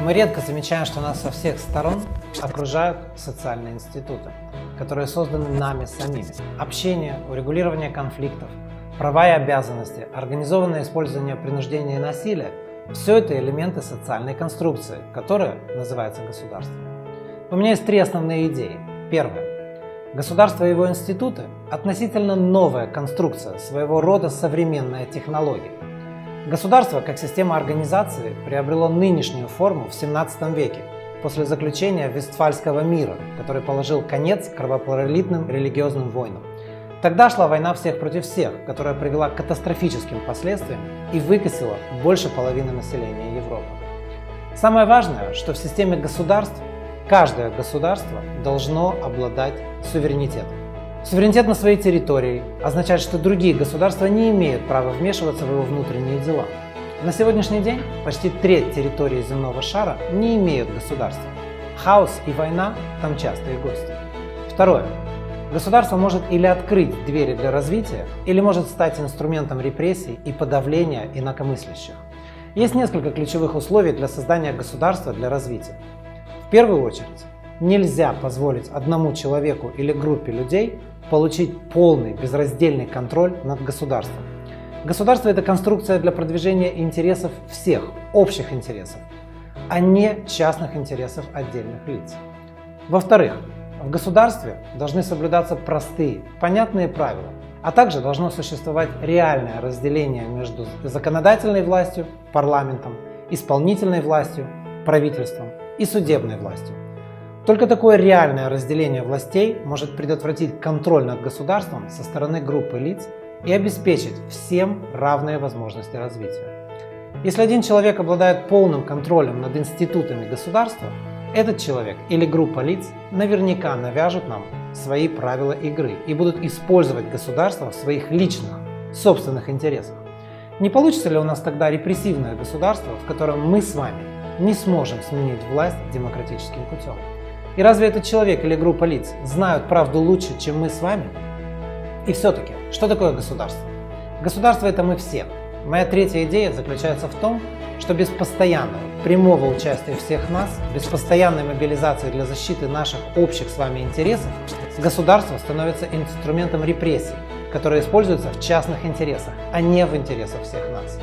Мы редко замечаем, что нас со всех сторон окружают социальные институты, которые созданы нами самими. Общение, урегулирование конфликтов, права и обязанности, организованное использование принуждения и насилия – все это элементы социальной конструкции, которая называется государством. У меня есть три основные идеи. Первое. Государство и его институты – относительно новая конструкция, своего рода современная технология. Государство, как система организации, приобрело нынешнюю форму в 17 веке, после заключения Вестфальского мира, который положил конец кровопролитным религиозным войнам. Тогда шла война всех против всех, которая привела к катастрофическим последствиям и выкосила больше половины населения Европы. Самое важное, что в системе государств каждое государство должно обладать суверенитетом. Суверенитет на своей территории означает, что другие государства не имеют права вмешиваться в его внутренние дела. На сегодняшний день почти треть территории земного шара не имеют государства. Хаос и война там частые гости. Второе. Государство может или открыть двери для развития, или может стать инструментом репрессий и подавления инакомыслящих. Есть несколько ключевых условий для создания государства для развития. В первую очередь, нельзя позволить одному человеку или группе людей получить полный безраздельный контроль над государством. Государство – это конструкция для продвижения интересов всех, общих интересов, а не частных интересов отдельных лиц. Во-вторых, в государстве должны соблюдаться простые, понятные правила, а также должно существовать реальное разделение между законодательной властью, парламентом, исполнительной властью, правительством и судебной властью. Только такое реальное разделение властей может предотвратить контроль над государством со стороны группы лиц и обеспечить всем равные возможности развития. Если один человек обладает полным контролем над институтами государства, этот человек или группа лиц наверняка навяжут нам свои правила игры и будут использовать государство в своих личных, собственных интересах. Не получится ли у нас тогда репрессивное государство, в котором мы с вами не сможем сменить власть демократическим путем? И разве этот человек или группа лиц знают правду лучше, чем мы с вами? И все-таки, что такое государство? Государство – это мы все. Моя третья идея заключается в том, что без постоянного, прямого участия всех нас, без постоянной мобилизации для защиты наших общих с вами интересов, государство становится инструментом репрессий, который используется в частных интересах, а не в интересах всех нас.